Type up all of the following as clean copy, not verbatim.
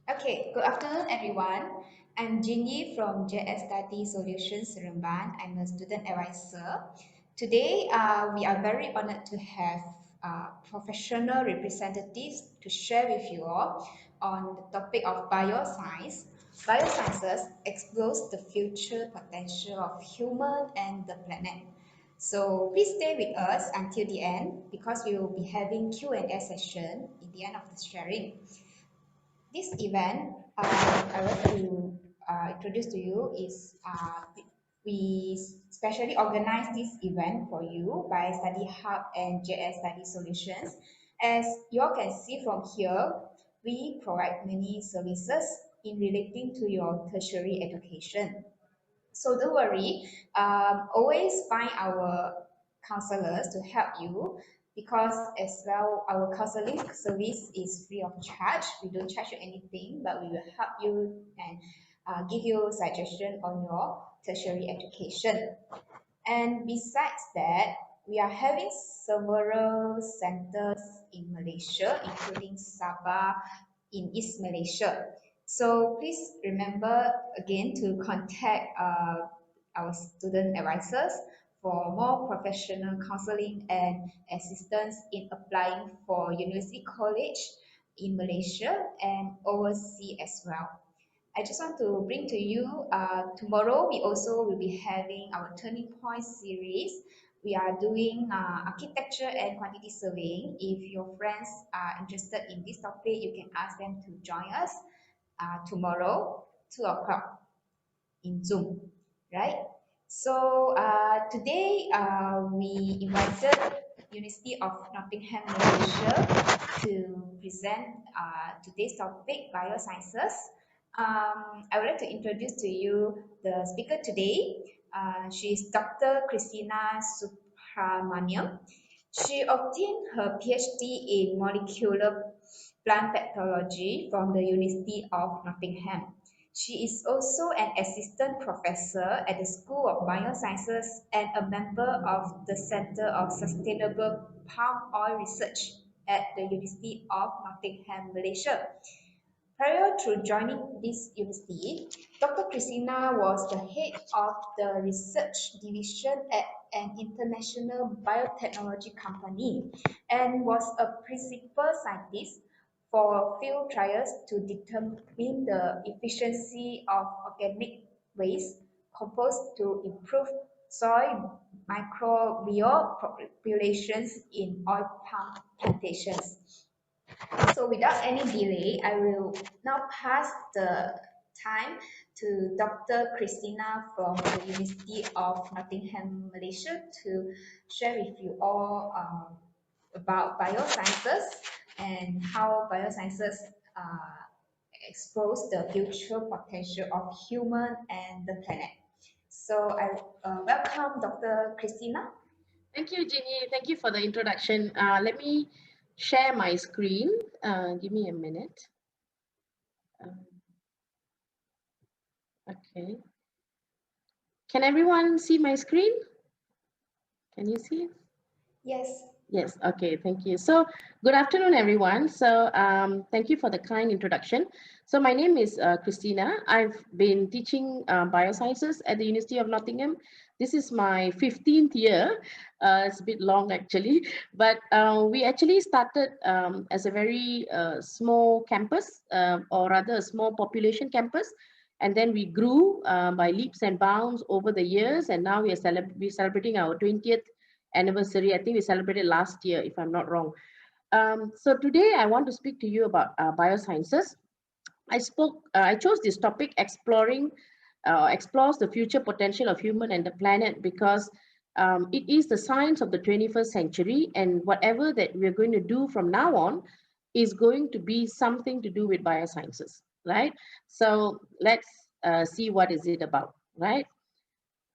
Okay, good afternoon, everyone. I'm Jinyi from JS Study Solutions Seremban. I'm a student advisor. Today, we are very honored to have professional representatives to share with you all on the topic of bioscience. Biosciences explores the future potential of human and the planet. So please stay with us until the end because we will be having Q&A session in the end of the sharing. This event I want to introduce to you is we specially organize this event for you by Study Hub and JS Study Solutions. As you all can see from here, we provide many services in relating to your tertiary education. So don't worry, always find our counselors to help you because as well our counseling service is free of charge. We don't charge you anything, but we will help you and give you suggestion on your tertiary education. And besides that, we are having several centers in Malaysia, including Sabah in East Malaysia. So please remember again to contact our student advisors for more professional counseling and assistance in applying for university college in Malaysia and overseas as well. I just want to bring to you tomorrow we also will be having our turning point series. We are doing architecture and quantity surveying. If your friends are interested in this topic, you can ask them to join us tomorrow, 2 o'clock in Zoom, right? So today we invited University of Nottingham, Malaysia to present today's topic, biosciences. I would like to introduce to you the speaker today. She is Dr. Christina Subramaniam. She obtained her PhD in molecular plant pathology from the University of Nottingham. She is also an assistant professor at the School of Biosciences and a member of the Center of Sustainable Palm Oil Research at the University of Nottingham, Malaysia. Prior to joining this university, Dr. Christina was the head of the research division at an international biotechnology company and was a principal scientist for field trials to determine the efficiency of organic waste composed to improve soil microbial populations in oil palm plantations. So without any delay, I will now pass the time to Dr. Christina from the University of Nottingham, Malaysia to share with you all about biosciences and how biosciences expose the future potential of human and the planet. So I welcome Dr. Christina. Thank you, Ginny. Thank you for the introduction. Let me share my screen. Give me a minute. Um, okay. Can everyone see my screen? Can you see it? Yes. Yes, okay, thank you. So, good afternoon, everyone. So, thank you for the kind introduction. So, my name is Christina. I've been teaching biosciences at the University of Nottingham. This is my 15th year. It's a bit long, actually, but we actually started as a very small campus, or rather a small population campus. And then we grew by leaps and bounds over the years. And now we're celebrating our 20th anniversary. I think we celebrated last year, if I'm not wrong. So today I want to speak to you about biosciences. I chose this topic, explores the future potential of human and the planet, because it is the science of the 21st century, and whatever that we're going to do from now on is going to be something to do with biosciences, right? So let's see what is it about, right?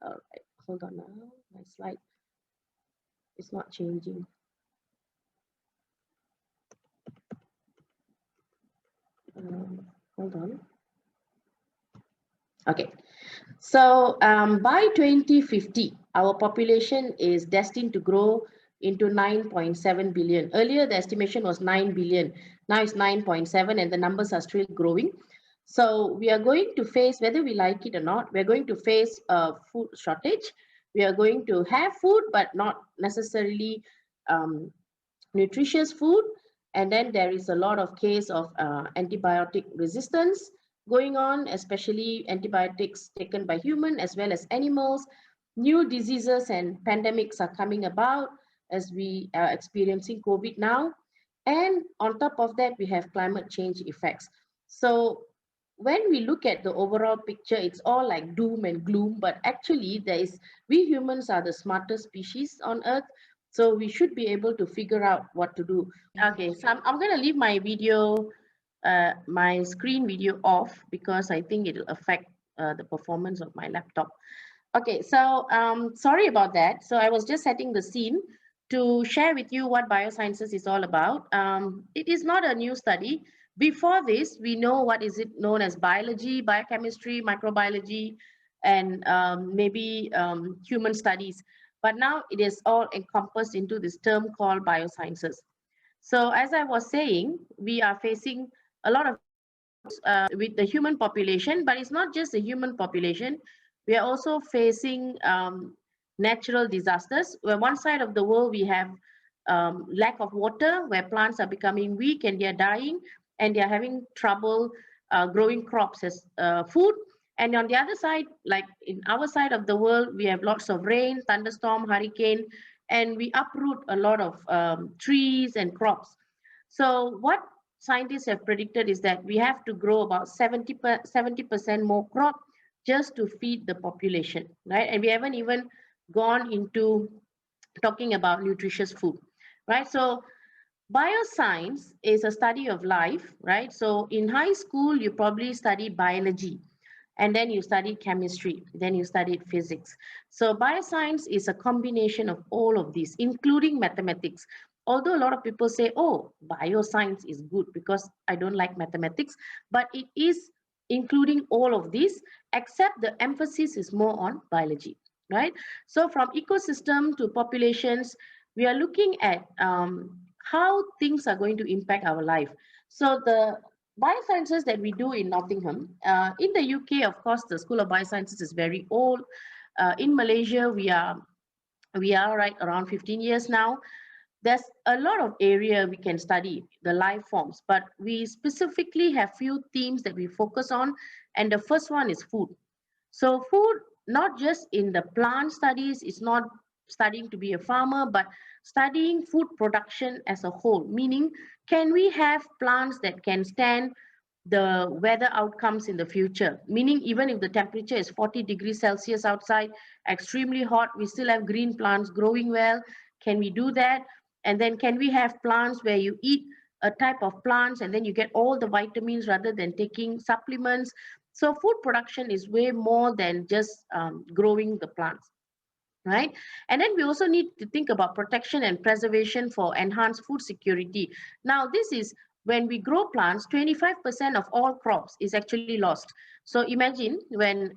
All right, hold on now, my slide is not changing. Hold on. Okay, so by 2050, our population is destined to grow into 9.7 billion. Earlier, the estimation was 9 billion. Now it's 9.7, and the numbers are still growing. So we are going to face, whether we like it or not, we're going to face a food shortage. We are going to have food, but not necessarily um, nutritious food. And then there is a lot of case of antibiotic resistance going on, especially antibiotics taken by human as well as animals. New diseases and pandemics are coming about as we are experiencing COVID now. And on top of that, we have climate change effects. So when we look at the overall picture, it's all like doom and gloom, but actually we humans are the smartest species on earth, so we should be able to figure out what to do. Okay, so I'm going to leave my video, my screen video off because I think it'll affect the performance of my laptop. Okay, so sorry about that. So I was just setting the scene to share with you what biosciences is all about. It is not a new study. Before this, we know what is it known as biology, biochemistry, microbiology, and maybe human studies. But now it is all encompassed into this term called biosciences. So as I was saying, we are facing a lot of issues with the human population, but it's not just the human population. We are also facing natural disasters, where one side of the world we have lack of water, where plants are becoming weak and they are dying, and they are having trouble growing crops as food. And on the other side, like in our side of the world, we have lots of rain, thunderstorm, hurricane, and we uproot a lot of trees and crops. So what scientists have predicted is that we have to grow about 70% more crop just to feed the population, right? And we haven't even gone into talking about nutritious food, right? So bioscience is a study of life, right? So in high school, you probably study biology, and then you studied chemistry, then you studied physics. So bioscience is a combination of all of these, including mathematics. Although a lot of people say, oh, bioscience is good because I don't like mathematics, but it is including all of these, except the emphasis is more on biology, right? So from ecosystem to populations, we are looking at how things are going to impact our life. So the biosciences that we do in Nottingham, in the UK, of course, the School of Biosciences is very old. In Malaysia, we are right around 15 years now. There's a lot of area we can study the life forms, but we specifically have few themes that we focus on, and the first one is food. So food, not just in the plant studies, it's not studying to be a farmer, but studying food production as a whole, meaning can we have plants that can stand the weather outcomes in the future, meaning even if the temperature is 40 degrees Celsius outside, extremely hot, we still have green plants growing well. Can we do that? And then can we have plants where you eat a type of plants and then you get all the vitamins rather than taking supplements? So food production is way more than just growing the plants, right? And then we also need to think about protection and preservation for enhanced food security. Now, this is when we grow plants, 25% of all crops is actually lost. So imagine when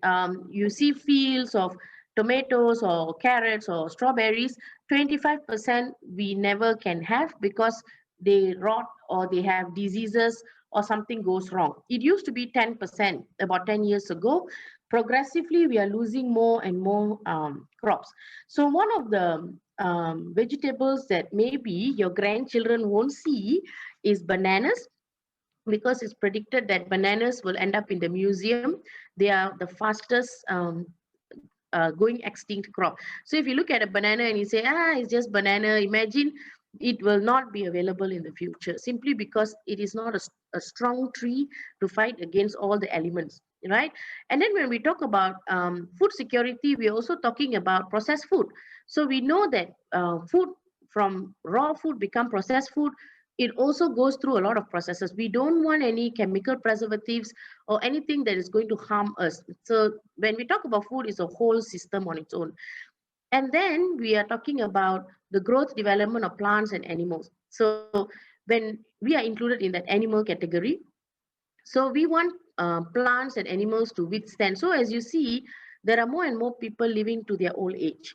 you see fields of tomatoes or carrots or strawberries, 25% we never can have because they rot or they have diseases or something goes wrong. It used to be 10% about 10 years ago. Progressively, we are losing more and more crops. So one of the vegetables that maybe your grandchildren won't see is bananas, because it's predicted that bananas will end up in the museum. They are the fastest going extinct crop. So if you look at a banana and you say, it's just banana, imagine it will not be available in the future simply because it is not a strong tree to fight against all the elements, right? And then when we talk about food security, we're also talking about processed food. So we know that food from raw food become processed food. It also goes through a lot of processes. We don't want any chemical preservatives or anything that is going to harm us. So when we talk about food, it's a whole system on its own. And then we are talking about the growth development of plants and animals. So when we are included in that animal category, so we want plants and animals to withstand. So as you see, there are more and more people living to their old age.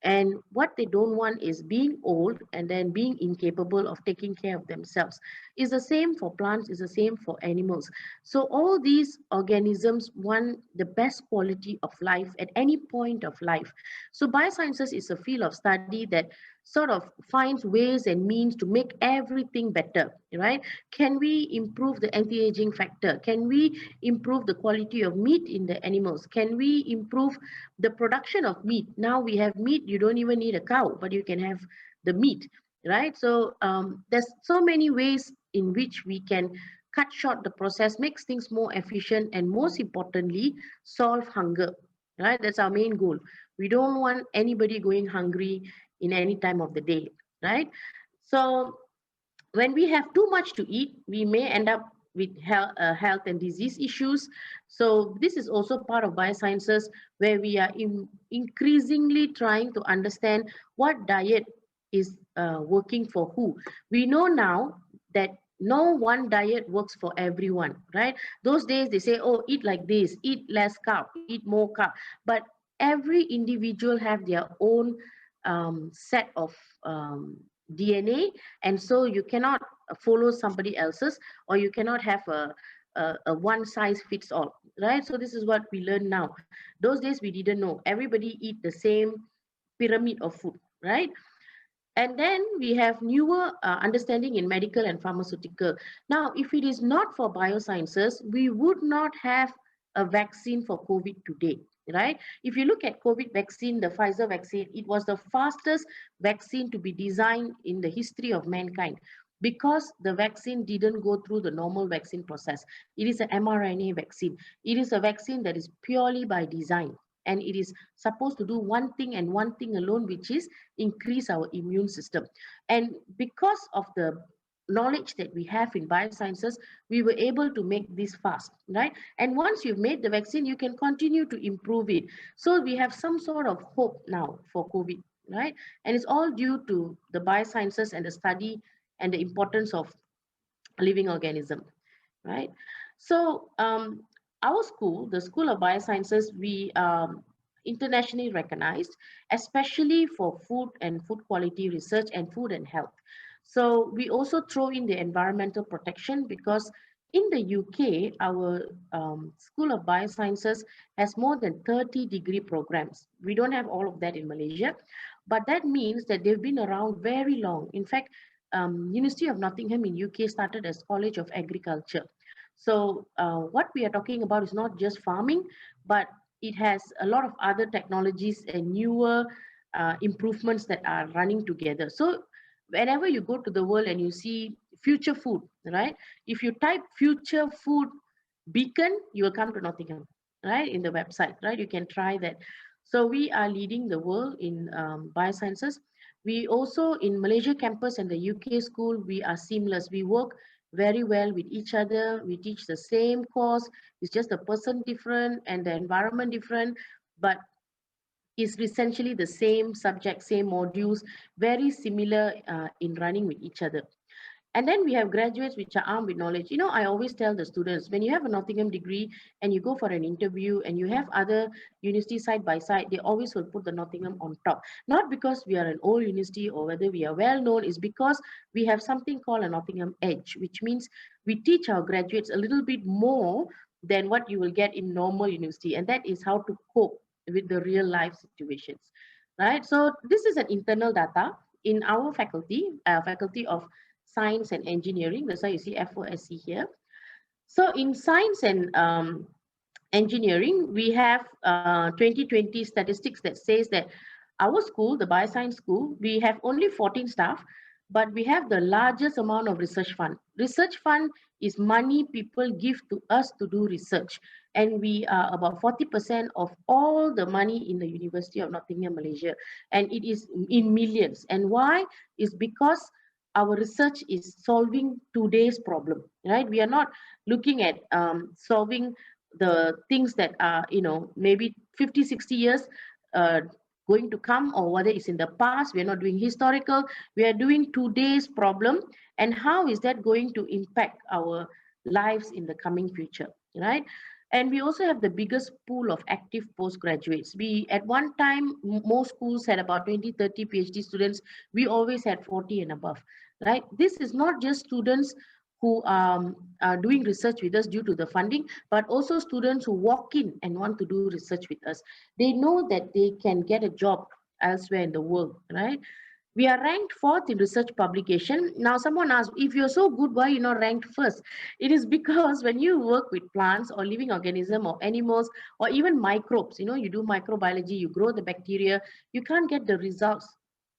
And what they don't want is being old and then being incapable of taking care of themselves. Is the same for plants, is the same for animals. So all these organisms want the best quality of life at any point of life. So biosciences is a field of study that sort of finds ways and means to make everything better, right? Can we improve the anti-aging factor? Can we improve the quality of meat in the animals? Can we improve the production of meat? Now we have meat, you don't even need a cow, but you can have the meat, right? So there's so many ways in which we can cut short the process, makes things more efficient, and most importantly, solve hunger, right? That's our main goal. We don't want anybody going hungry in any time of the day, right? So when we have too much to eat, we may end up with health and disease issues. So this is also part of biosciences, where we are increasingly trying to understand what diet is working for who. We know now that no one diet works for everyone, right? Those days they say, oh, eat like this, eat less carb, eat more carb. But every individual have their own set of DNA, and so you cannot follow somebody else's, or you cannot have a one size fits all, right? So this is what we learn now. Those days we didn't know. Everybody eat the same pyramid of food, right? And then we have newer understanding in medical and pharmaceutical. Now, if it is not for biosciences, we would not have a vaccine for COVID today, right? If you look at COVID vaccine, the Pfizer vaccine, it was the fastest vaccine to be designed in the history of mankind, because the vaccine didn't go through the normal vaccine process. It is an mRNA vaccine. It is a vaccine that is purely by design, and it is supposed to do one thing and one thing alone, which is increase our immune system. And because of the knowledge that we have in biosciences, we were able to make this fast, right? And once you've made the vaccine, you can continue to improve it. So we have some sort of hope now for COVID, right? And it's all due to the biosciences and the study and the importance of living organism, right? So our school, the School of Biosciences, we internationally recognized, especially for food and food quality research and food and health. So we also throw in the environmental protection, because in the UK, our School of Biosciences has more than 30 degree programs. We don't have all of that in Malaysia, but that means that they've been around very long. In fact, University of Nottingham in UK started as College of Agriculture. So what we are talking about is not just farming, but it has a lot of other technologies and newer improvements that are running together. So whenever you go to the world and you see future food, right? If you type future food beacon, you will come to Nottingham, right? In the website, right? You can try that. So we are leading the world in biosciences. We also, in Malaysia campus and the UK school, we are seamless. We work very well with each other. We teach the same course. It's just the person different and the environment different, but it's essentially the same subject, same modules, very similar in running with each other. And then we have graduates which are armed with knowledge. I always tell the students, when you have a Nottingham degree and you go for an interview and you have other universities side by side, they always will put the Nottingham on top. Not because we are an old university or whether we are well known, is because we have something called a Nottingham edge, which means we teach our graduates a little bit more than what you will get in normal university. And that is how to cope with the real life situations, right? So this is an internal data in our faculty, Faculty of Science and Engineering. That's why you see FOSC here. So in science and engineering, we have 2020 statistics that says that our school, the Bioscience School, we have only 14 staff, but we have the largest amount of research fund. Research fund is money people give to us to do research. And we are about 40% of all the money in the University of Nottingham, Malaysia. And it is in millions. And why? Is because our research is solving today's problem, right? We are not looking at solving the things that are, maybe 50, 60 years uh, going to come, or whether it's in the past. We are not doing historical. We are doing today's problem, and how is that going to impact our lives in the coming future, right? And we also have the biggest pool of active postgraduates. We at one time, most schools had about 20, 30 PhD students. We always had 40 and above, right? This is not just students who are doing research with us due to the funding, but also students who walk in and want to do research with us. They know that they can get a job elsewhere in the world, right? We are ranked fourth in research publication. Now, someone asked, if you're so good, why you're not ranked first? It is because when you work with plants or living organism or animals or even microbes, you do microbiology, you grow the bacteria, you can't get the results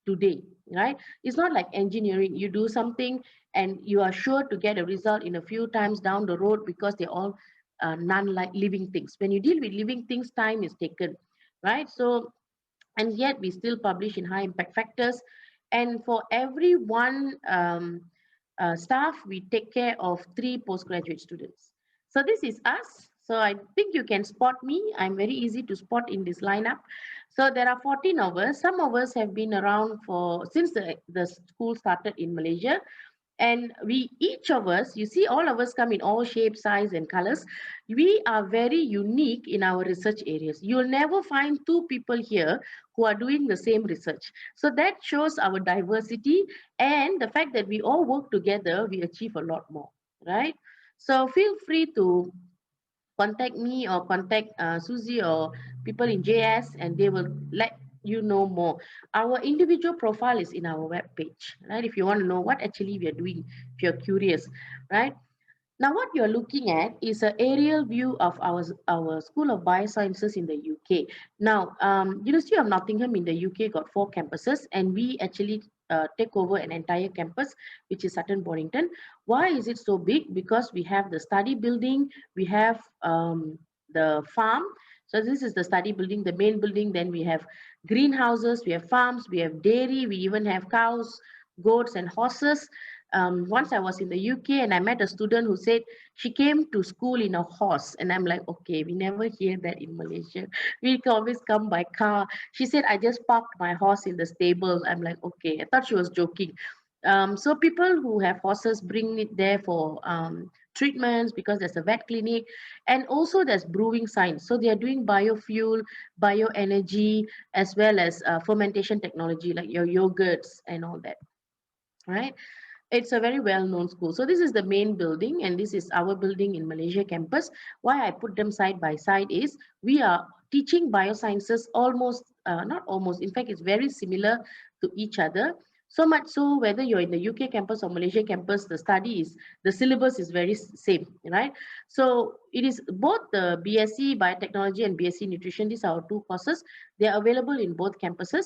today, right? It's not like engineering. You do something and you are sure to get a result in a few times down the road because they're all non-like living things. When you deal with living things, time is taken, right? So and yet we still publish in high impact factors. And for every one staff, we take care of three postgraduate students. So this is us. So I think you can spot me. I'm very easy to spot in this lineup. So there are 14 of us. Some of us have been around for since the school started in Malaysia, and we each of us, you see, all of us come in all shapes, size and colors. We are very unique in our research areas. You'll never find two people here who are doing the same research. So that shows our diversity, and the fact that we all work together, we achieve a lot more, right? So feel free to contact me or contact Susie or people in JS, and they will let you know more. Our individual profile is in our web page, right? If you want to know what actually we are doing, if you're curious, right? Now, what you're looking at is an aerial view of our School of Biosciences in the UK. Now, University of Nottingham in the UK got 4 campuses, and we actually take over an entire campus, which is Sutton Bonington. Why is it so big? Because we have the study building, we have the farm. So this is the study building, the main building. Then we have greenhouses, we have farms, we have dairy, we even have cows, goats, and horses. Once I was in the UK and I met a student who said she came to school in a horse, and I'm like, okay, we never hear that in Malaysia. We can always come by car. She said, I just parked my horse in the stable. I'm like, okay. I thought she was joking. So people who have horses bring it there for treatments because there's a vet clinic, and also there's brewing science. So they are doing biofuel, bioenergy, as well as fermentation technology like your yogurts and all that, right? It's a very well-known school. So this is the main building, and this is our building in Malaysia campus. Why I put them side by side is we are teaching biosciences almost, not almost, in fact, it's very similar to each other. So much so, whether you're in the UK campus or Malaysia campus, the syllabus is very same, right? So it is both the BSc Biotechnology and BSc Nutrition. These are our two courses. They are available in both campuses.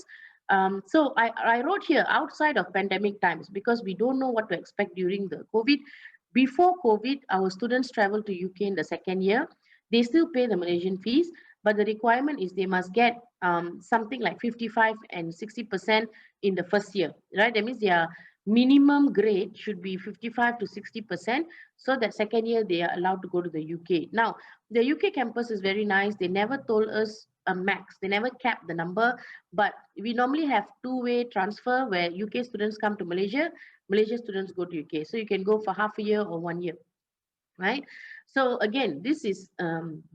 So I wrote here outside of pandemic times because we don't know what to expect during the COVID. Before COVID, our students travel to UK in the second year. They still pay the Malaysian fees, but the requirement is they must get something like 55 and 60% in the first year, right? That means their minimum grade should be 55 to 60%, so that second year they are allowed to go to the UK. Now, the UK campus is very nice. They never told us a max. They never capped the number, but we normally have two-way transfer where UK students come to Malaysia, Malaysia students go to UK. So you can go for half a year or 1 year, right? So again, this is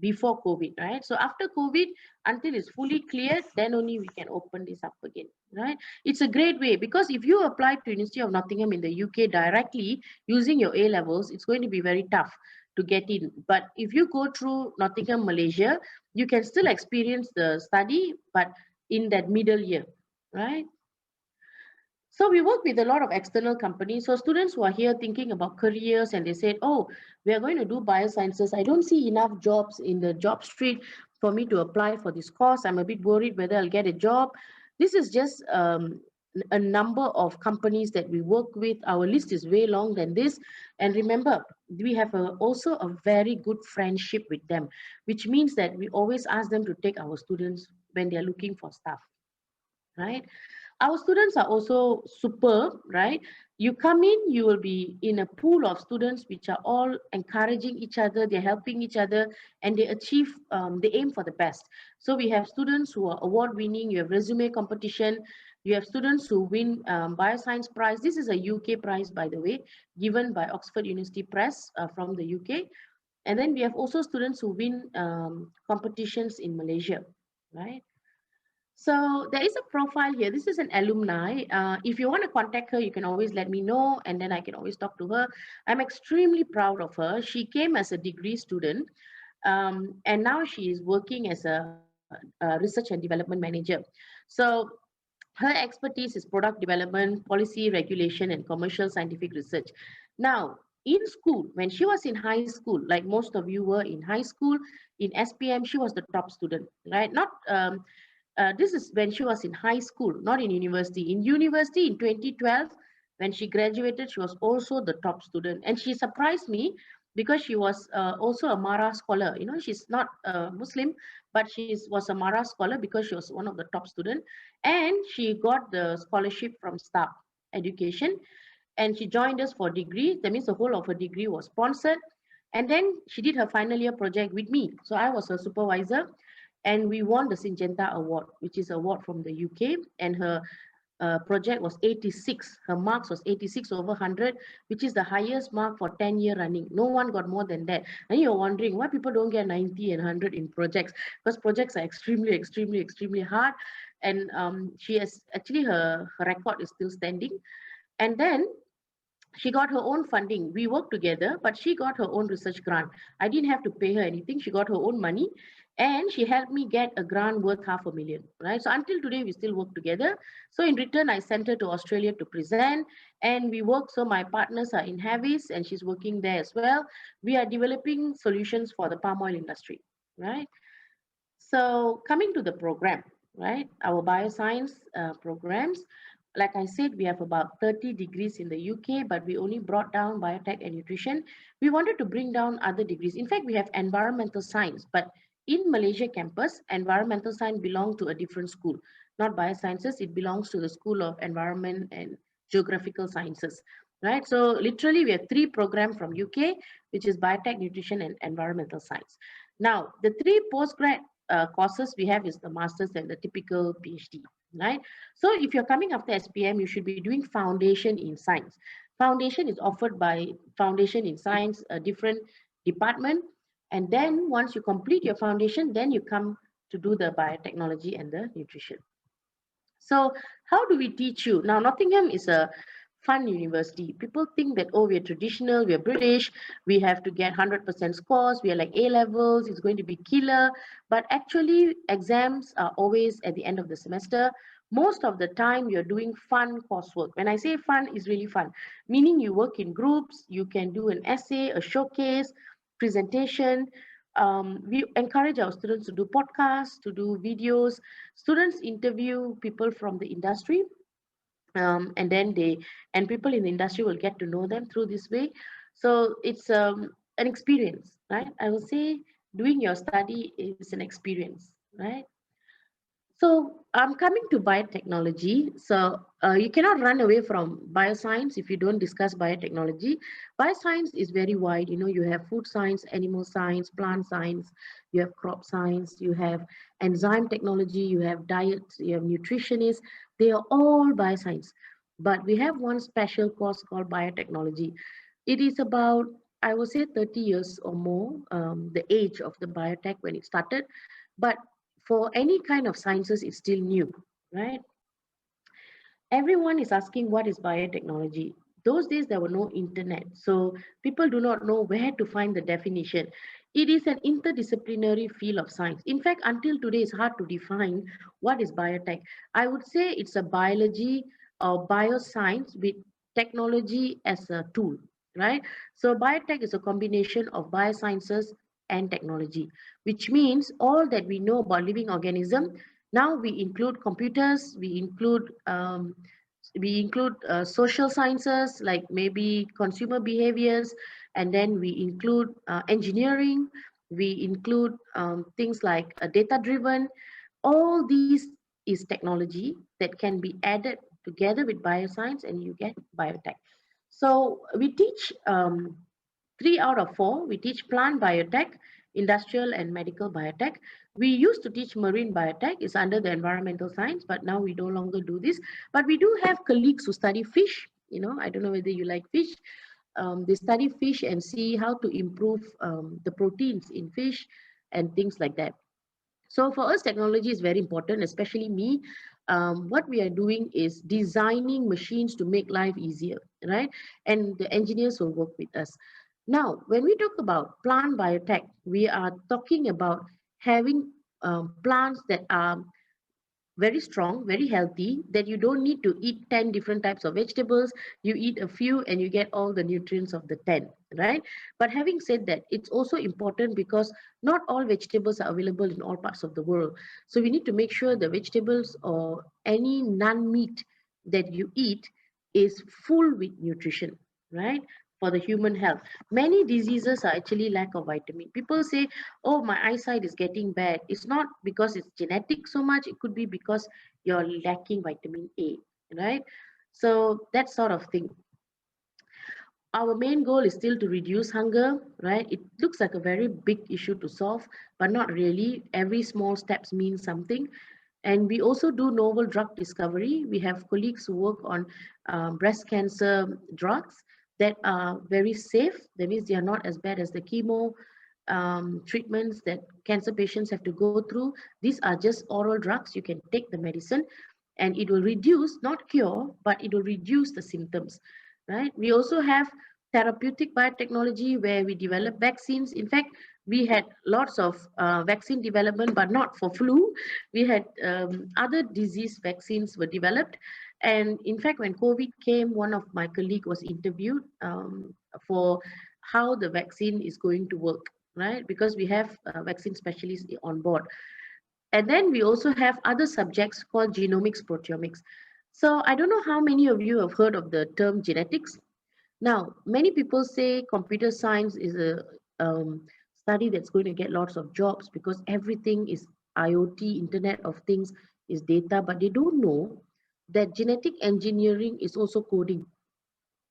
before COVID, right? So after COVID, until it's fully cleared, then only we can open this up again, right? It's a great way because if you apply to University of Nottingham in the UK directly using your A levels, it's going to be very tough to get in. But if you go through Nottingham, Malaysia, you can still experience the study, but in that middle year, right? So we work with a lot of external companies. So students who are here thinking about careers and they said, oh, we are going to do biosciences. I don't see enough jobs in the job street for me to apply for this course. I'm a bit worried whether I'll get a job. This is just a number of companies that we work with. Our list is way long than this. And remember, we have also a very good friendship with them, which means that we always ask them to take our students when they're looking for stuff, right? Our students are also superb, right? You come in, you will be in a pool of students which are all encouraging each other, they're helping each other, and they achieve, they aim for the best. So we have students who are award winning, you have resume competition, you have students who win Bioscience Prize. This is a UK prize, by the way, given by Oxford University Press from the UK. And then we have also students who win competitions in Malaysia, right? So there is a profile here. This is an alumni. If you want to contact her, you can always let me know, and then I can always talk to her. I'm extremely proud of her. She came as a degree student, and now she is working as a research and development manager. So her expertise is product development, policy, regulation, and commercial scientific research. Now, in school, when she was in high school, like most of you were in high school, in SPM, she was the top student, right? Not This is when she was in high school, not in university. In university, in 2012, when she graduated, she was also the top student, and she surprised me because she was also a Mara scholar. You know, she's not a Muslim, but she was a Mara scholar because she was one of the top student, and she got the scholarship from STAR Education, and she joined us for degree. That means the whole of her degree was sponsored. And then she did her final year project with me. So I was her supervisor, and we won the Syngenta Award, which is an award from the UK. And her project was 86. Her marks was 86 over 100, which is the highest mark for 10-year running. No one got more than that. And you're wondering why people don't get 90 and 100 in projects, because projects are extremely, extremely, extremely hard. And she has actually her record is still standing. And then she got her own funding. We worked together, but she got her own research grant. I didn't have to pay her anything. She got her own money, and she helped me get a grant worth 500,000. Right. So until today, we still work together. So in return, I sent her to Australia to present, and we work. So my partners are in Havis, and she's working there as well. We are developing solutions for the palm oil industry. Right. So coming to the program, right? Our bioscience programs, like I said, we have about 30 degrees in the UK, but we only brought down biotech and nutrition. We wanted to bring down other degrees. In fact, we have environmental science, but in Malaysia campus, environmental science belong to a different school, not biosciences. It belongs to the School of Environment and Geographical Sciences, right? So literally, we have three programs from UK, which is biotech, nutrition, and environmental science. Now, the three postgrad courses we have is the master's and the typical PhD, right? So if you're coming after SPM, you should be doing foundation in science. Foundation is offered by Foundation in Science, a different department. And then once you complete your foundation, then you come to do the biotechnology and the nutrition. So how do we teach you? Now, Nottingham is a fun university. People think that, oh, we're traditional, we're British, we have to get 100% scores, we are like A levels, it's going to be killer. But actually, exams are always at the end of the semester. Most of the time, you're doing fun coursework. When I say fun, it's really fun, meaning you work in groups, you can do an essay, a showcase, presentation. We encourage our students to do podcasts, to do videos. Students interview people from the industry, and then people in the industry will get to know them through this way. So it's an experience, right? I will say doing your study is an experience, right? So I'm coming to biotechnology. So you cannot run away from bioscience if you don't discuss biotechnology. Bioscience is very wide. You know, you have food science, animal science, plant science, you have crop science, you have enzyme technology, you have diet, you have nutritionists. They are all bioscience. But we have one special course called biotechnology. It is about, I would say, 30 years or more, the age of the biotech when it started. But for any kind of sciences, it's still new, right? Everyone is asking what is biotechnology. Those days there were no internet, so people do not know where to find the definition. It is an interdisciplinary field of science. In fact, until today, it's hard to define what is biotech. I would say it's a biology or bioscience with technology as a tool, right? So biotech is a combination of biosciences and technology, which means all that we know about living organism. Now we include computers, we include social sciences like maybe consumer behaviors, and then we include engineering, we include things like data driven. All these is technology that can be added together with bioscience and you get biotech. So we teach 3 out of 4. We teach plant biotech, industrial and medical biotech. We used to teach marine biotech, it's under the environmental science, but now we no longer do this. But we do have colleagues who study fish. You know, I don't know whether you like fish. they study fish and see how to improve the proteins in fish and things like that. So for us, technology is very important, especially me. What we are doing is designing machines to make life easier, right? And the engineers will work with us. Now, when we talk about plant biotech, we are talking about having plants that are very strong, very healthy, that you don't need to eat 10 different types of vegetables. You eat a few and you get all the nutrients of the 10, right? But having said that, it's also important because not all vegetables are available in all parts of the world. So we need to make sure the vegetables or any non-meat that you eat is full with nutrition, right? For the human health. Many diseases are actually lack of vitamin. People say, oh, my eyesight is getting bad. It's not because it's genetic so much. It could be because you're lacking vitamin A, right? So that sort of thing. Our main goal is still to reduce hunger, right? It looks like a very big issue to solve, but not really. Every small steps means something. And we also do novel drug discovery. We have colleagues who work on breast cancer drugs that are very safe. That means they are not as bad as the chemo treatments that cancer patients have to go through. These are just oral drugs. You can take the medicine and it will reduce, not cure, but it will reduce the symptoms, right? We also have therapeutic biotechnology where we develop vaccines. In fact, we had lots of vaccine development, but not for flu. We had other disease vaccines were developed. And in fact, when COVID came, one of my colleague was interviewed for how the vaccine is going to work, right? Because we have vaccine specialists on board. And then we also have other subjects called genomics, proteomics. So I don't know how many of you have heard of the term genetics. Now, many people say computer science is a study that's going to get lots of jobs because everything is IoT, Internet of Things, is data, but they don't know that genetic engineering is also coding.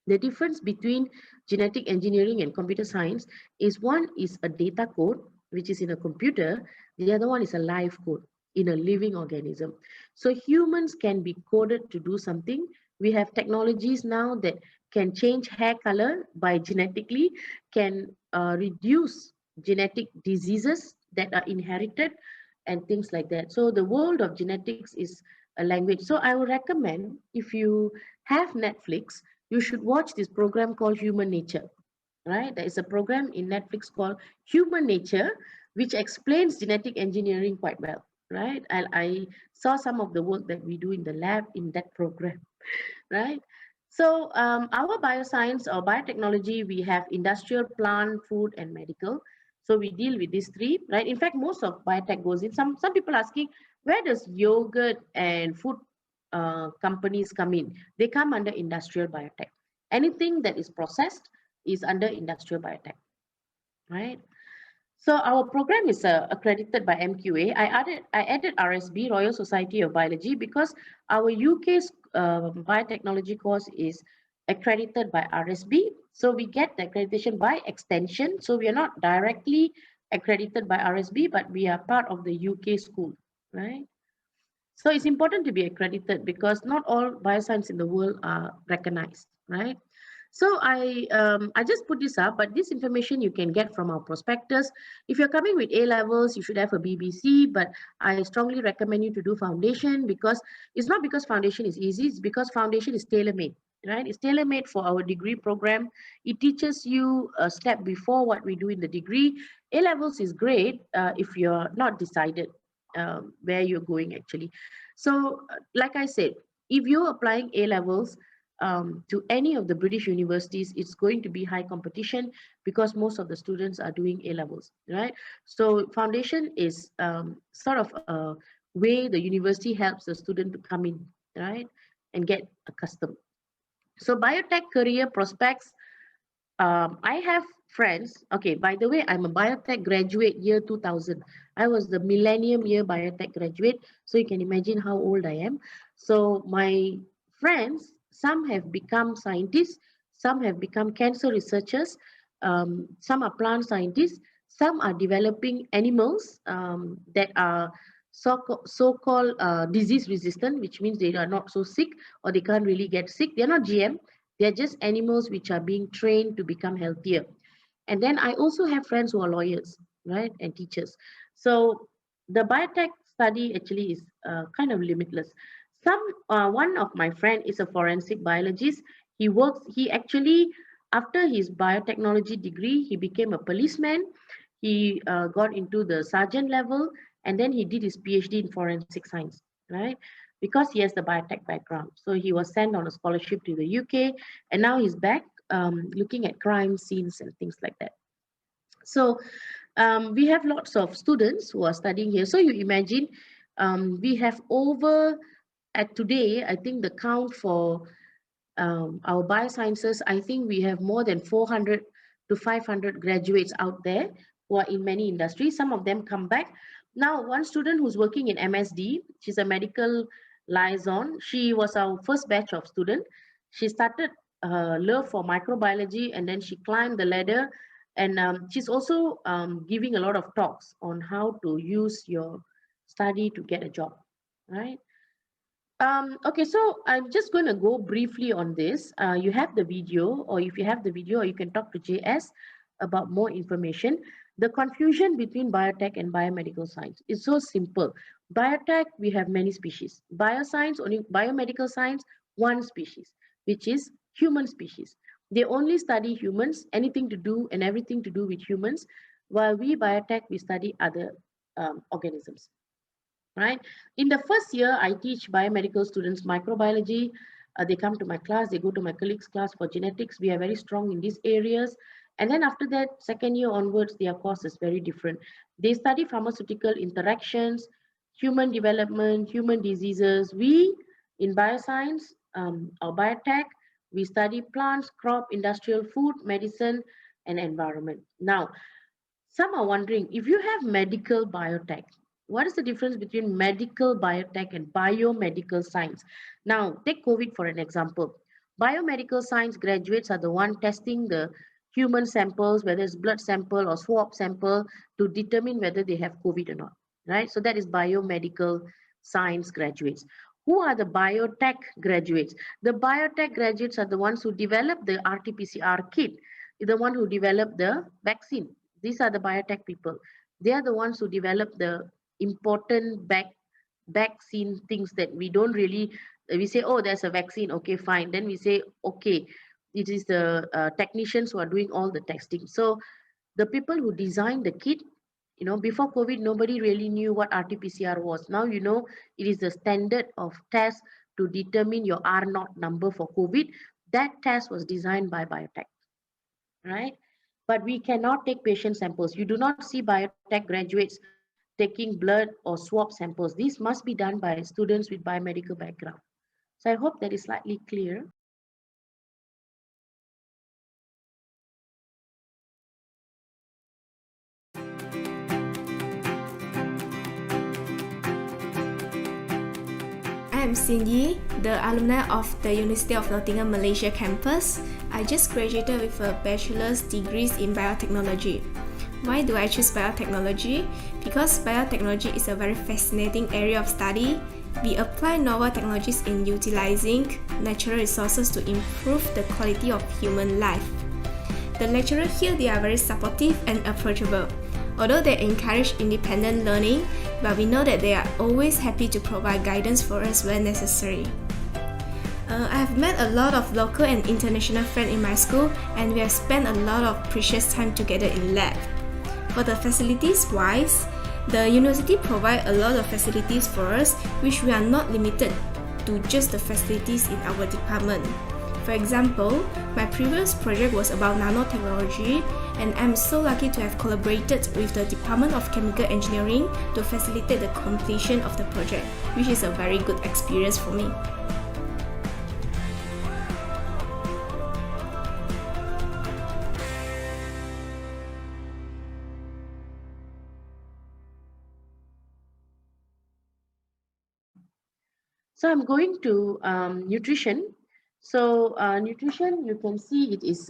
The difference between genetic engineering and computer science is one is a data code, which is in a computer, the other one is a live code in a living organism. So humans can be coded to do something. We have technologies now that can change hair color by genetically, can reduce genetic diseases that are inherited and things like that. So the world of genetics is a language. So I would recommend if you have Netflix, you should watch this program called Human Nature, right? There is a program in Netflix called Human Nature, which explains genetic engineering quite well, right? I saw some of the work that we do in the lab in that program, right? So our bioscience or biotechnology, we have industrial, plant, food, and medical. So we deal with these three, right? In fact, most of biotech goes in. Some people asking, where does yogurt and food companies come in? They come under industrial biotech. Anything that is processed is under industrial biotech, right? So our program is accredited by MQA. I added RSB, Royal Society of Biology, because our UK's biotechnology course is accredited by RSB. So we get the accreditation by extension. So we are not directly accredited by RSB, but we are part of the UK school, right? So it's important to be accredited because not all bioscience in the world are recognized, right? So I just put this up, but this information you can get from our prospectus. If you're coming with A levels, you should have a BBC, but I strongly recommend you to do foundation because it's not because foundation is easy, it's because foundation is tailor-made, right? It's tailor-made for our degree program. It teaches you a step before what we do in the degree. A levels is great if you're not decided where you're going actually. So, like I said, if you're applying A levels to any of the British universities, it's going to be high competition because most of the students are doing A levels, right? So, foundation is sort of a way the university helps the student to come in, right, and get accustomed. So, biotech career prospects, I have friends. Okay, by the way, I'm a biotech graduate year 2000. I was the millennium year biotech graduate. So you can imagine how old I am. So my friends, some have become scientists, some have become cancer researchers, some are plant scientists, some are developing animals that are so-called disease resistant, which means they are not so sick or they can't really get sick. They're not GM, They're just animals which are being trained to become healthier. And then I also have friends who are lawyers, right, and teachers. So the biotech study actually is kind of limitless. One of my friend is a forensic biologist. He actually, after his biotechnology degree, he became a policeman. He got into the sergeant level, and then he did his PhD in forensic science, right? Because he has the biotech background. So he was sent on a scholarship to the UK, and now he's back looking at crime scenes and things like that. So we have lots of students who are studying here. So you imagine we have over, at today, I think the count for our biosciences, I think we have more than 400 to 500 graduates out there who are in many industries. Some of them come back. Now, one student who's working in MSD, she's a medical liaison. She was our first batch of student. She started her love for microbiology, and then she climbed the ladder. And she's also giving a lot of talks on how to use your study to get a job, right? Okay, so I'm just going to go briefly on this. You have the video, or if you have the video, or you can talk to JS about more information. The confusion between biotech and biomedical science is so simple. Biotech, we have many species. Bioscience, only biomedical science, one species, which is human species. They only study humans, anything to do and everything to do with humans, while we biotech, we study other organisms, right? In the first year, I teach biomedical students microbiology. They come to my class, they go to my colleague's class for genetics. We are very strong in these areas. And then after that, second year onwards, their course is very different. They study pharmaceutical interactions, human development, human diseases. We, in bioscience or biotech, we study plants, crop, industrial food, medicine, and environment. Now, some are wondering, if you have medical biotech, what is the difference between medical biotech and biomedical science? Now, take COVID for an example. Biomedical science graduates are the one testing the human samples, whether it's blood sample or swab sample, to determine whether they have COVID or not, right? So that is biomedical science graduates. Who are the biotech graduates? The biotech graduates are the ones who develop the RT-PCR kit, the one who develop the vaccine. These are the biotech people. They are the ones who develop the important vaccine things that we don't really, we say, oh, there's a vaccine, okay, fine. Then we say, okay, it is the technicians who are doing all the testing. So the people who design the kit, before COVID, nobody really knew what RT-PCR was. Now you know it is the standard of test to determine your R0 number for COVID. That test was designed by biotech, right? But we cannot take patient samples. You do not see biotech graduates taking blood or swab samples. These must be done by students with biomedical background. So I hope that is slightly clear. I'm Cindy, the alumni of the University of Nottingham Malaysia campus. I just graduated with a bachelor's degrees in biotechnology. Why do I choose biotechnology? Because biotechnology is a very fascinating area of study. We apply novel technologies in utilizing natural resources to improve the quality of human life. The lecturers here, they are very supportive and approachable. Although they encourage independent learning, but we know that they are always happy to provide guidance for us when necessary. I have met a lot of local and international friends in my school, and we have spent a lot of precious time together in lab. For the facilities wise, the university provide a lot of facilities for us, which we are not limited to just the facilities in our department. For example, my previous project was about nanotechnology, and I'm so lucky to have collaborated with the Department of Chemical Engineering to facilitate the completion of the project, which is a very good experience for me. So I'm going to nutrition. So nutrition, you can see it is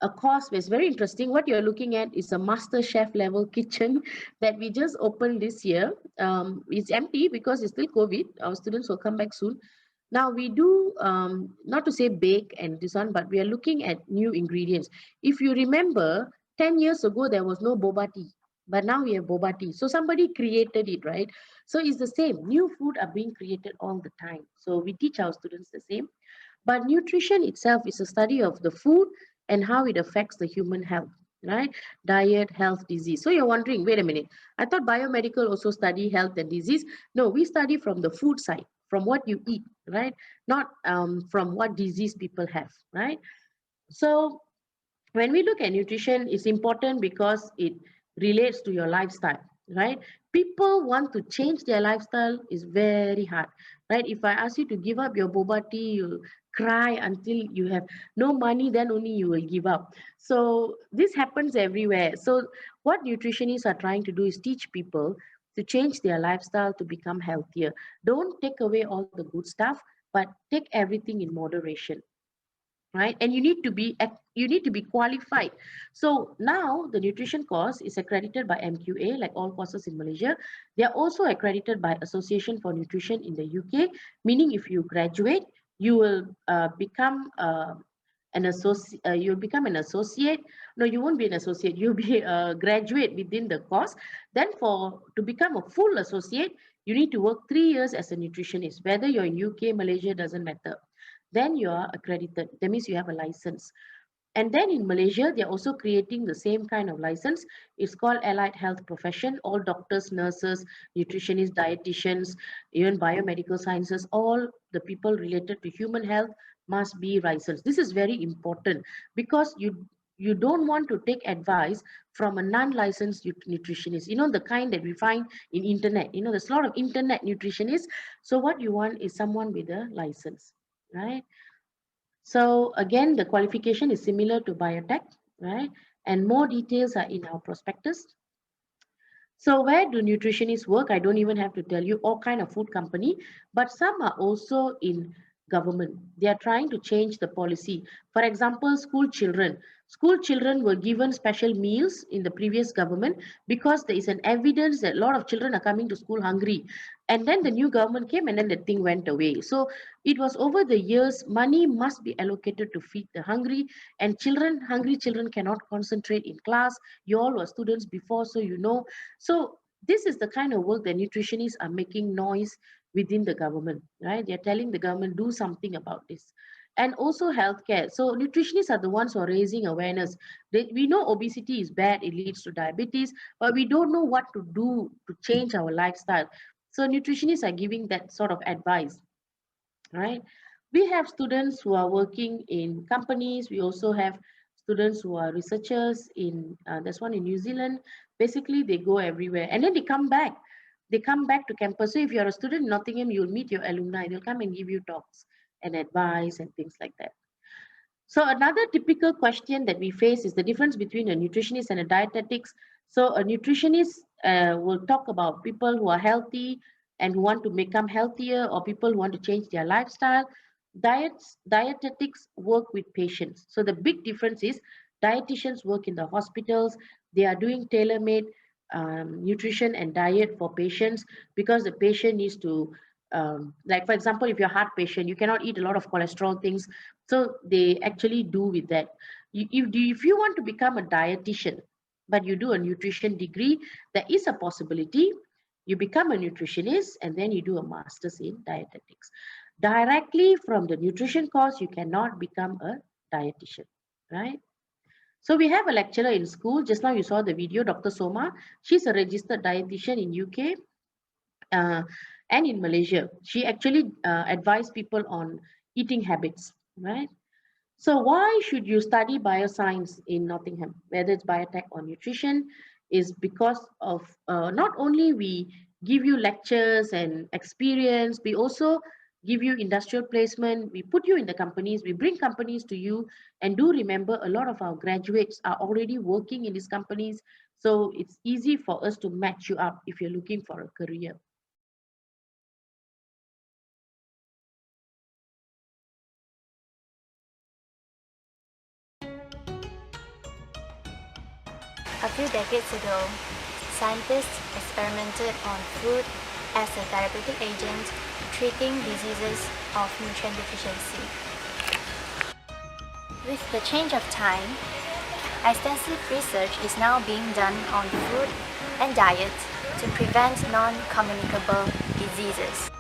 a course where it's very interesting. What you're looking at is a master chef level kitchen that we just opened this year. It's empty because it's still COVID. Our students will come back soon. Now we do, not to say bake and this one, but we are looking at new ingredients. If you remember, 10 years ago, there was no boba tea, but now we have boba tea. So somebody created it, right? So it's the same. New food are being created all the time. So we teach our students the same. But nutrition itself is a study of the food and how it affects the human health, right? Diet, health, disease. So you're wondering, wait a minute, I thought biomedical also study health and disease. No, we study from the food side, from what you eat, right? Not from what disease people have, right? So when we look at nutrition, it's important because it relates to your lifestyle, right? People want to change their lifestyle is very hard, right? If I ask you to give up your boba tea, you cry until you have no money, then only you will give up. So this happens everywhere. So what nutritionists are trying to do is teach people to change their lifestyle to become healthier. Don't take away all the good stuff, but take everything in moderation, right? And you need to be qualified. So now the nutrition course is accredited by MQA, like all courses in Malaysia. They are also accredited by Association for Nutrition in the UK, meaning if you graduate, you will become you'll become an associate. No, you won't be an associate, you'll be a graduate within the course. Then for to become a full associate, you need to work 3 years as a nutritionist, whether you're in UK, Malaysia, doesn't matter. Then you are accredited. That means you have a license. And then in Malaysia, they're also creating the same kind of license. It's called Allied Health Profession. All doctors, nurses, nutritionists, dietitians, even biomedical sciences, all the people related to human health must be licensed. This is very important because you don't want to take advice from a non-licensed nutritionist. You know, the kind that we find in internet. You know, there's a lot of internet nutritionists. So what you want is someone with a license, right? So again, the qualification is similar to biotech, right? And more details are in our prospectus. So where do nutritionists work? I don't even have to tell you all kind of food company, but some are also in government. They are trying to change the policy. For example, school children. School children were given special meals in the previous government because there is an evidence that a lot of children are coming to school hungry. And then the new government came and then the thing went away. So it was over the years, money must be allocated to feed the hungry, and hungry children cannot concentrate in class. You all were students before, so you know. So this is the kind of work that nutritionists are making noise within the government, right? They're telling the government, do something about this. And also healthcare. So nutritionists are the ones who are raising awareness. We know obesity is bad, it leads to diabetes, but we don't know what to do to change our lifestyle. So nutritionists are giving that sort of advice, right? We have students who are working in companies. We also have students who are researchers in, there's one in New Zealand. Basically, they go everywhere and then they come back. They come back to campus. So if you're a student in Nottingham, you'll meet your alumni. They'll come and give you talks and advice and things like that. So another typical question that we face is the difference between a nutritionist and a dietetics. So a nutritionist will talk about people who are healthy and who want to become healthier, or people who want to change their lifestyle. Dietetics work with patients. So the big difference is dietitians work in the hospitals. They are doing tailor-made nutrition and diet for patients because the patient needs to, like for example, if you're a heart patient, you cannot eat a lot of cholesterol things. So they actually do with that. If you want to become a dietitian, but you do a nutrition degree, there is a possibility you become a nutritionist and then you do a master's in dietetics. Directly from the nutrition course, you cannot become a dietitian, right? So we have a lecturer in school. Just now you saw the video, Dr. Soma. She's a registered dietitian in UK and in Malaysia. She actually advised people on eating habits, right? So why should you study bioscience in Nottingham, whether it's biotech or nutrition, is because of not only we give you lectures and experience, we also give you industrial placement, we put you in the companies, we bring companies to you, and do remember a lot of our graduates are already working in these companies, so it's easy for us to match you up if you're looking for a career. A few decades ago, scientists experimented on food as a therapeutic agent, treating diseases of nutrient deficiency. With the change of time, extensive research is now being done on food and diet to prevent non-communicable diseases.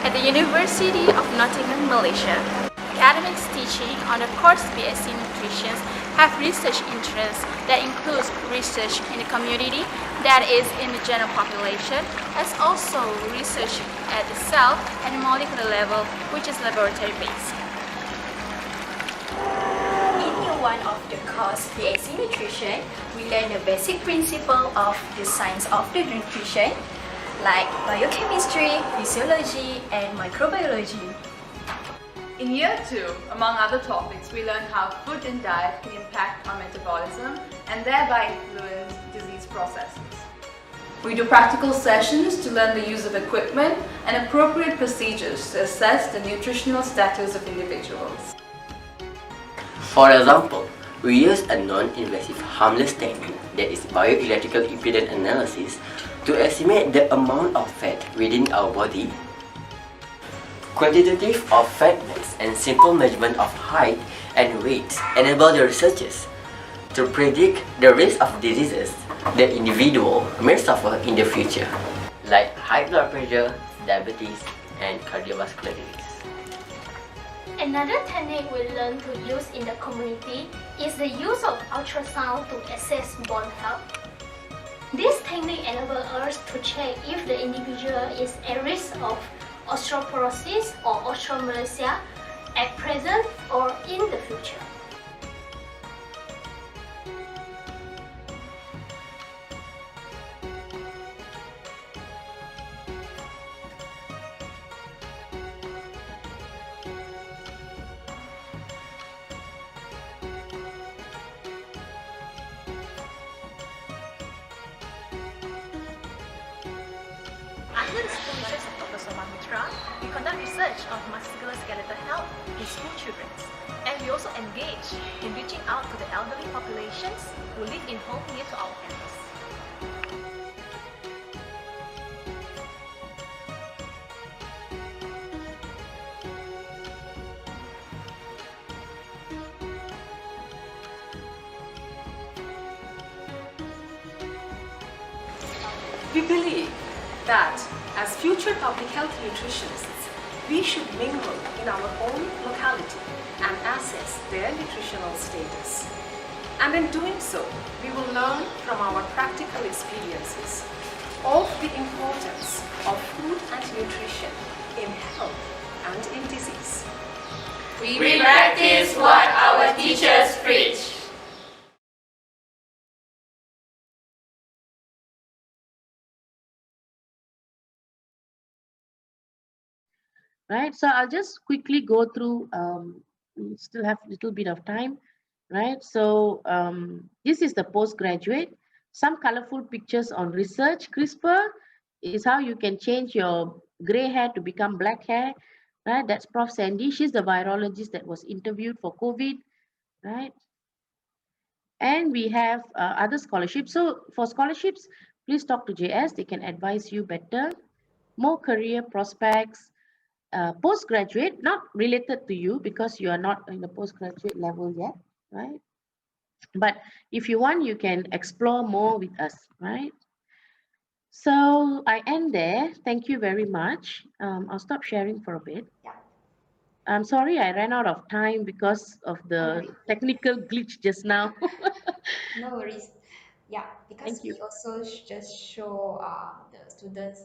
At the University of Nottingham, Malaysia, academics teaching on the course BSc Nutrition have research interests that includes research in the community, that is in the general population, as also research at the cell and molecular level, which is laboratory based. In year 1 of the course BSc Nutrition, we learn the basic principle of the science of the nutrition, like biochemistry, physiology, and microbiology. In year 2, among other topics, we learn how food and diet can impact our metabolism and thereby influence disease processes. We do practical sessions to learn the use of equipment and appropriate procedures to assess the nutritional status of individuals. For example, we use a non-invasive harmless technique, that is bioelectrical impedance analysis, to estimate the amount of fat within our body. Quantitative of fat mass and simple measurement of height and weight enable the researchers to predict the risk of diseases the individual may suffer in the future, like high blood pressure, diabetes, and cardiovascular disease. Another technique we learn to use in the community is the use of ultrasound to assess bone health. This technique enables us to check if the individual is at risk of osteoporosis or osteomalacia at present or in the future. Under the supervision of Dr. Soma Mitra, we conduct research on musculoskeletal health in school children, and we also engage in reaching out to the elderly populations who live in home near to our campus. We believe that as future public health nutritionists, we should mingle in our own locality and assess their nutritional status. And in doing so, we will learn from our practical experiences of the importance of food and nutrition in health and in disease. We practice what our teachers preach. Right, so I'll just quickly go through, we still have a little bit of time, right? So this is the postgraduate, some colorful pictures on research. CRISPR is how you can change your gray hair to become black hair, right? That's Prof. Sandy. She's the virologist that was interviewed for COVID, right? And we have other scholarships. So for scholarships, please talk to JS. They can advise you better. More career prospects. Postgraduate, not related to you because you are not in the postgraduate level yet, right? But if you want, you can explore more with us, right? So I end there. Thank you very much. I'll stop sharing for a bit. Yeah. I'm sorry I ran out of time because of the technical glitch just now. No worries. Yeah, because Thank you. we also just show the students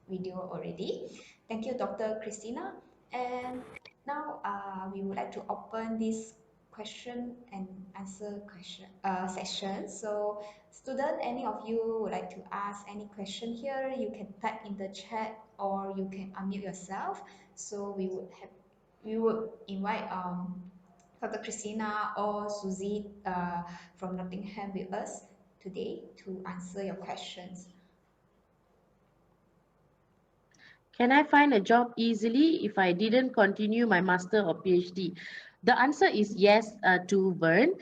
video already. Thank you, Dr. Christina. And now we would like to open this question and answer session. So student, any of you would like to ask any question here, you can type in the chat or you can unmute yourself. So we would invite Dr. Christina or Susie from Nottingham with us today to answer your questions. Can I find a job easily if I didn't continue my master or PhD? The answer is yes to Vern,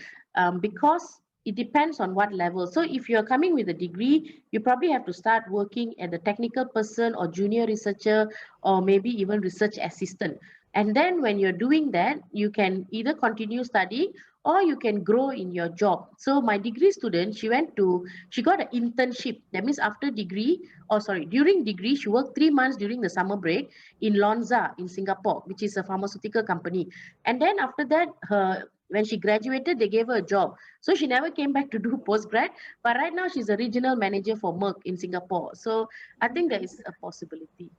because it depends on what level. So if you're coming with a degree, you probably have to start working as a technical person or junior researcher or maybe even research assistant. And then when you're doing that, you can either continue studying or you can grow in your job. So my degree student, she got an internship. That means after degree, or sorry, during degree, she worked 3 months during the summer break in Lonza in Singapore, which is a pharmaceutical company. And then after that, when she graduated, they gave her a job. So she never came back to do postgrad, but right now she's a regional manager for Merck in Singapore. So I think there is a possibility.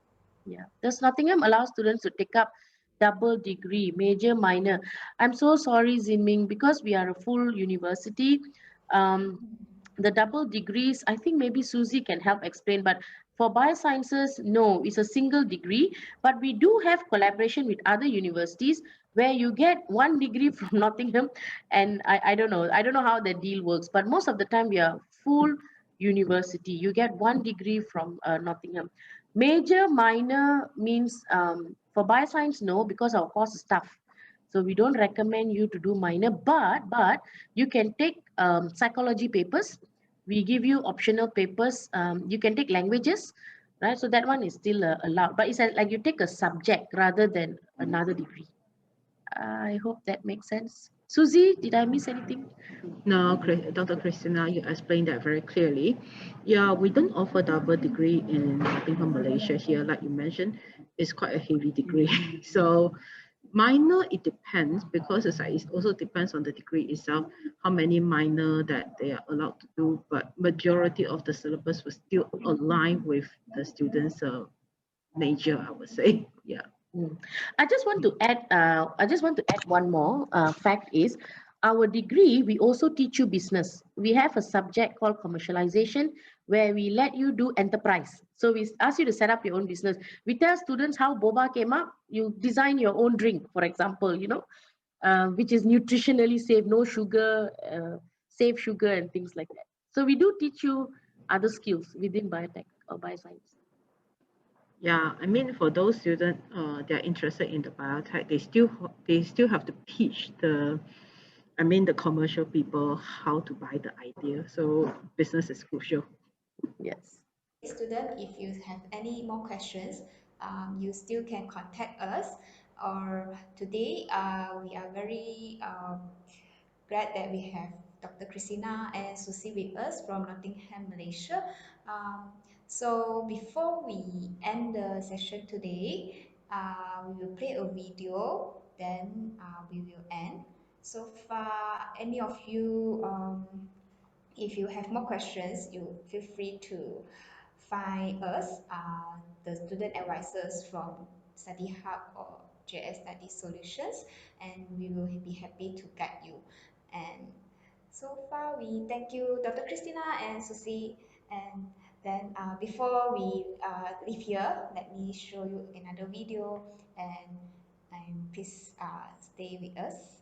Yeah. Does Nottingham allow students to take up double degree, major, minor? I'm so sorry, Zinming, because we are a full university. Um, the double degrees, I think maybe Susie can help explain, but for biosciences, no, it's a single degree, but we do have collaboration with other universities where you get one degree from Nottingham, and I don't know how the deal works, but most of the time we are full university. You get one degree from Nottingham. Major, minor means for bioscience, no, because our course is tough. So we don't recommend you to do minor, but you can take psychology papers. We give you optional papers. You can take languages, right? So that one is still allowed, but it's like you take a subject rather than another degree. I hope that makes sense. Susie, did I miss anything? No, Dr. Christina, you explained that very clearly. Yeah, we don't offer double degree in Nottingham, Malaysia here, like you mentioned. It's quite a heavy degree. So minor, it depends because it also depends on the degree itself, how many minor that they are allowed to do. But majority of the syllabus will still align with the students' major, I would say. Yeah. I just want to add. I just want to add one more fact is, our degree we also teach you business. We have a subject called commercialization where we let you do enterprise. So we ask you to set up your own business. We tell students how boba came up. You design your own drink, for example. Which is nutritionally safe, no sugar, safe sugar, and things like that. So we do teach you other skills within biotech or bioscience. Yeah, I mean, for those students they're interested in the biotech, they still have to teach the commercial people how to buy the idea. So business is crucial. Yes. Student, if you have any more questions, you still can contact us. Or today, we are very glad that we have Dr. Christina and Susie with us from Nottingham, Malaysia. So before we end the session today, we will play a video, then we will end. So far, any of you, if you have more questions, you feel free to find us, the student advisors from Study Hub or JS Study Solutions, and we will be happy to guide you. And so far, we thank you, Dr. Christina and Susie. And then before we leave here, let me show you another video, and please stay with us.